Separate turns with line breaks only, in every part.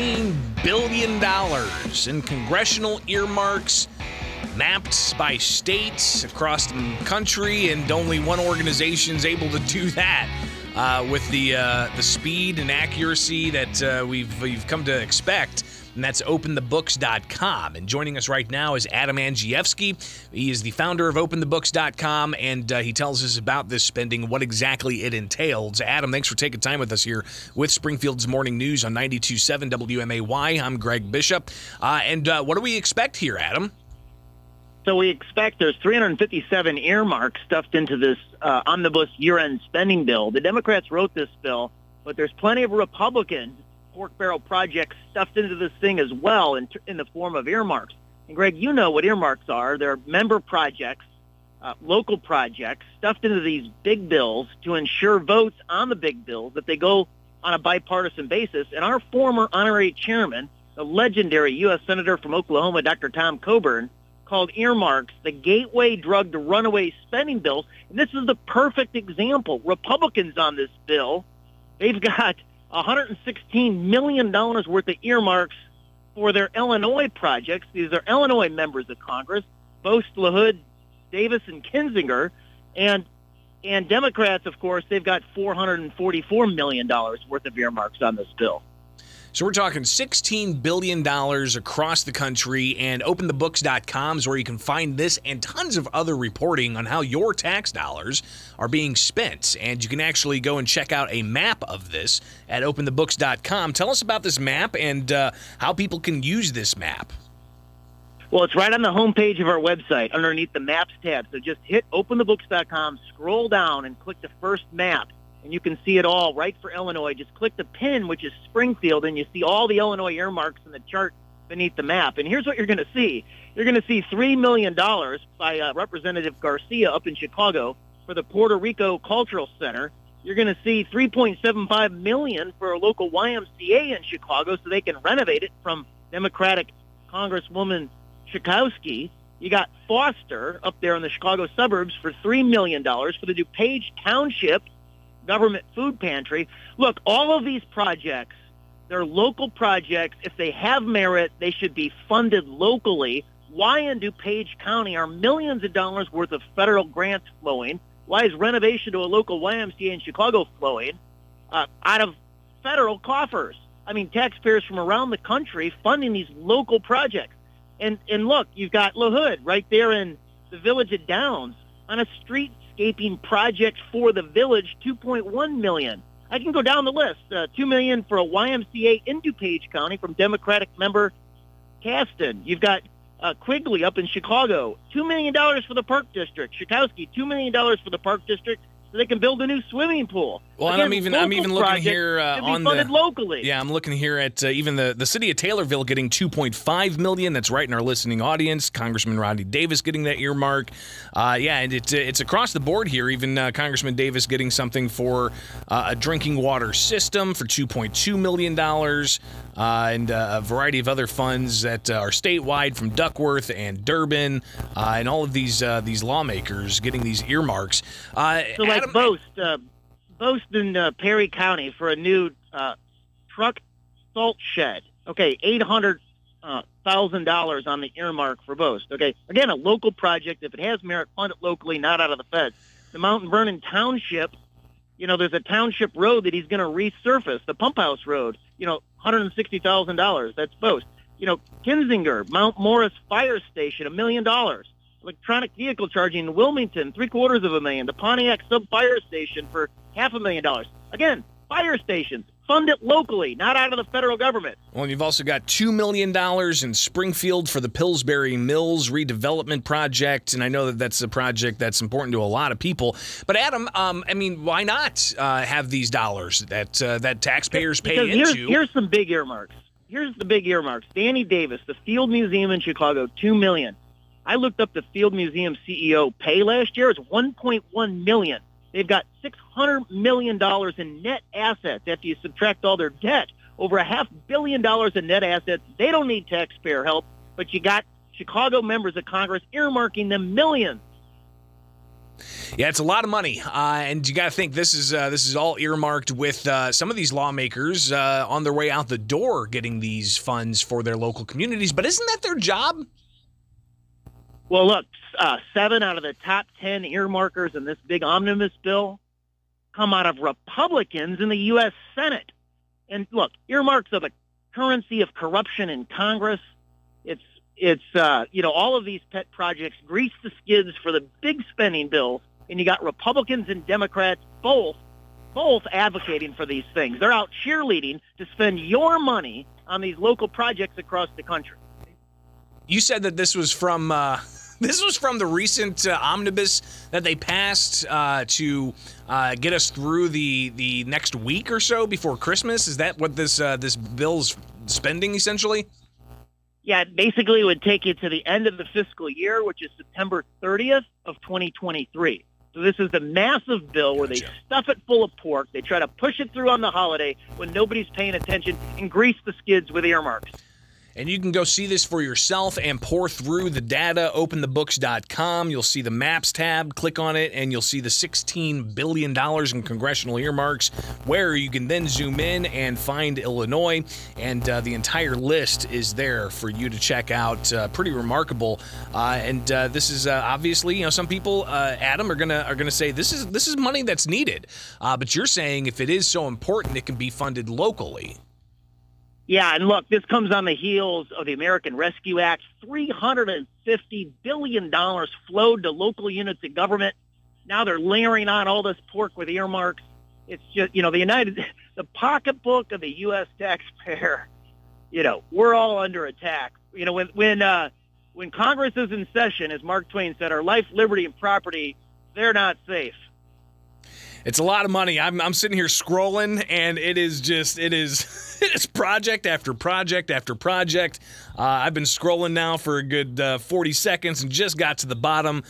$16 billion in congressional earmarks mapped by states across the country, and only one organization is able to do that with the speed and accuracy that we've come to expect. And that's openthebooks.com. And joining us right now is Adam Andrzejewski. He is the founder of openthebooks.com, and he tells us about this spending, what exactly it entails. Adam, thanks for taking time with us here with Springfield's Morning News on 92.7 WMAY. I'm Greg Bishop. And what do we expect here, Adam?
So we expect there's 357 earmarks stuffed into this omnibus year-end spending bill. The Democrats wrote this bill, but there's plenty of Republican pork barrel projects stuffed into this thing as well in the form of earmarks. And Greg, you know what earmarks are. They're member projects, local projects stuffed into these big bills to ensure votes on the big bills, that they go on a bipartisan basis. And our former honorary chairman, the legendary U.S. Senator from Oklahoma, Dr. Tom Coburn, called earmarks the gateway drug to runaway spending bills. And this is the perfect example. Republicans on this bill, they've got $116 million worth of earmarks for their Illinois projects. These are Illinois members of Congress, Bost, LaHood, Davis, and Kinzinger. And Democrats, of course, they've got $444 million worth of earmarks on this bill.
So we're talking $16 billion across the country, and openthebooks.com is where you can find this and tons of other reporting on how your tax dollars are being spent. And you can actually go and check out a map of this at openthebooks.com. Tell us about this map and how people can use this map.
Well, it's right on the homepage of our website underneath the Maps tab. So just hit openthebooks.com, scroll down, and click the first map. And you can see it all right for Illinois. Just click the pin, which is Springfield, and you see all the Illinois earmarks in the chart beneath the map. And here's what you're going to see. You're going to see $3 million by Representative Garcia up in Chicago for the Puerto Rico Cultural Center. You're going to see $3.75 million for a local YMCA in Chicago so they can renovate it from Democratic Congresswoman Schakowsky. You got Foster up there in the Chicago suburbs for $3 million for the DuPage Township government food pantry. Look, all of these projects, they're local projects. If they have merit, they should be funded locally. Why in DuPage County are millions of dollars worth of federal grants flowing? Why is renovation to a local YMCA in Chicago flowing out of federal coffers? I mean, taxpayers from around the country funding these local projects. And look, you've got LaHood right there in the village of Downs on a street project for the village, $2.1 million. I can go down the list. $2 million for a YMCA in DuPage County from Democratic member Caston. You've got Quigley up in Chicago, $2 million for the Park District. Schakowsky, $2 million for the Park District so they can build a new swimming pool.
Well,
Again,
and I'm even looking here on
funded locally.
Yeah, I'm looking here at even the city of Taylorville getting $2.5 million. That's right in our listening audience. Congressman Rodney Davis getting that earmark. And it's across the board here. Even Congressman Davis getting something for a drinking water system for $2.2 million, and a variety of other funds that are statewide from Duckworth and Durbin, and all of these lawmakers getting these earmarks.
So like Bost in Perry County for a new truck salt shed. Okay, $800,000 on the earmark for Bost. Okay, again, a local project. If it has merit, fund it locally, not out of the feds. The Mount Vernon Township, there's a township road that he's going to resurface, the Pump House Road, $160,000. That's Bost. Kinzinger, Mount Morris Fire Station, $1 million. Electronic vehicle charging in Wilmington, $750,000. The Pontiac Sub-Fire Station for $500,000. Again, fire stations, fund it locally, not out of the federal government.
Well, you've also got $2 million in Springfield for the Pillsbury Mills redevelopment project, and I know that that's a project that's important to a lot of people. But Adam, why not have these dollars that taxpayers pay into?
Here's some big earmarks. Here's the big earmarks. Danny Davis, the Field Museum in Chicago, $2 million. I looked up the Field Museum CEO pay last year. It's $1.1 million. They've got $600 million in net assets after you subtract all their debt. Over $500 million in net assets. They don't need taxpayer help, but you got Chicago members of Congress earmarking them millions.
Yeah, it's a lot of money, and you got to think this is all earmarked with some of these lawmakers on their way out the door getting these funds for their local communities. But isn't that their job?
Well, look, 7 out of the top 10 earmarkers in this big omnibus bill come out of Republicans in the U.S. Senate. And look, earmarks are the currency of corruption in Congress. It's all of these pet projects grease the skids for the big spending bills, and you got Republicans and Democrats both advocating for these things. They're out cheerleading to spend your money on these local projects across the country.
You said that this was from the recent omnibus that they passed to get us through the next week or so before Christmas. Is that what this bill's spending essentially?
Yeah, it basically would take you to the end of the fiscal year, which is September 30th of 2023. So this is the massive bill where they stuff it full of pork. They try to push it through on the holiday when nobody's paying attention and grease the skids with earmarks.
And you can go see this for yourself and pour through the data, openthebooks.com. You'll see the Maps tab. Click on it, and you'll see the $16 billion in congressional earmarks, where you can then zoom in and find Illinois. And the entire list is there for you to check out. Pretty remarkable. And this is obviously, some people, Adam, are gonna say this is money that's needed. But you're saying if it is so important, it can be funded locally.
Yeah, and look, this comes on the heels of the American Rescue Act. $350 billion flowed to local units of government. Now they're layering on all this pork with earmarks. It's just, the pocketbook of the U.S. taxpayer, we're all under attack. When Congress is in session, as Mark Twain said, our life, liberty, and property, they're not safe.
It's a lot of money. I'm sitting here scrolling, and it is project after project after project. I've been scrolling now for a good 40 seconds and just got to the bottom,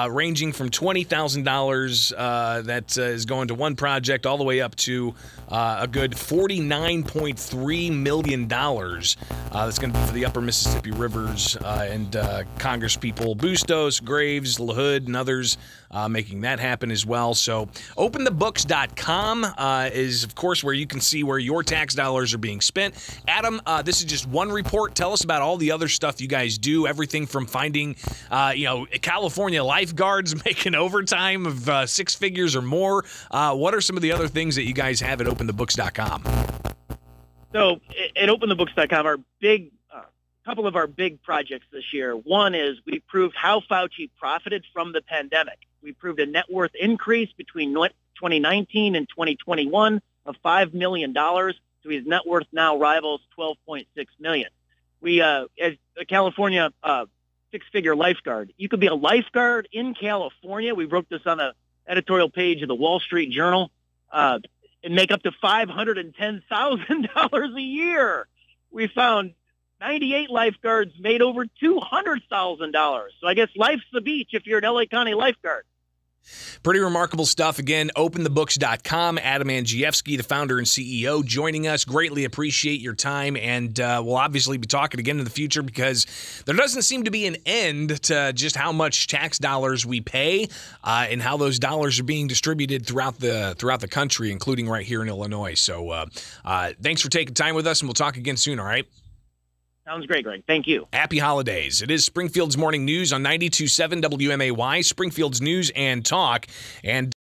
ranging from $20,000 that is going to one project all the way up to a good $49.3 million. That's going to be for the upper Mississippi rivers and Congress people, Bustos, Graves, LaHood, and others making that happen as well. So openthebooks.com is, of course, where you can see where your tax dollars are being spent. Adam, this is just one report. Tell us about all the other stuff you guys do, everything from finding, California lifeguards making overtime of 6 figures or more. What are some of the other things that you guys have at openthebooks.com?
So at openthebooks.com, our couple of our big projects this year. One is we proved how Fauci profited from the pandemic. We proved a net worth increase between 2019 and 2021 of $5 million. So his net worth now rivals $12.6 million. We, as a California 6-figure lifeguard, you could be a lifeguard in California. We wrote this on the editorial page of the Wall Street Journal and make up to $510,000 a year. We found 98 lifeguards made over $200,000. So I guess life's the beach if you're an LA County lifeguard.
Pretty remarkable stuff. Again, openthebooks.com. Adam Andrzejewski, the founder and CEO, joining us. Greatly appreciate your time, and we'll obviously be talking again in the future because there doesn't seem to be an end to just how much tax dollars we pay and how those dollars are being distributed throughout the country, including right here in Illinois. So thanks for taking time with us, and we'll talk again soon, all right?
Sounds great, Greg. Thank you.
Happy holidays. It is Springfield's Morning News on 92.7 WMAY, Springfield's News and Talk. And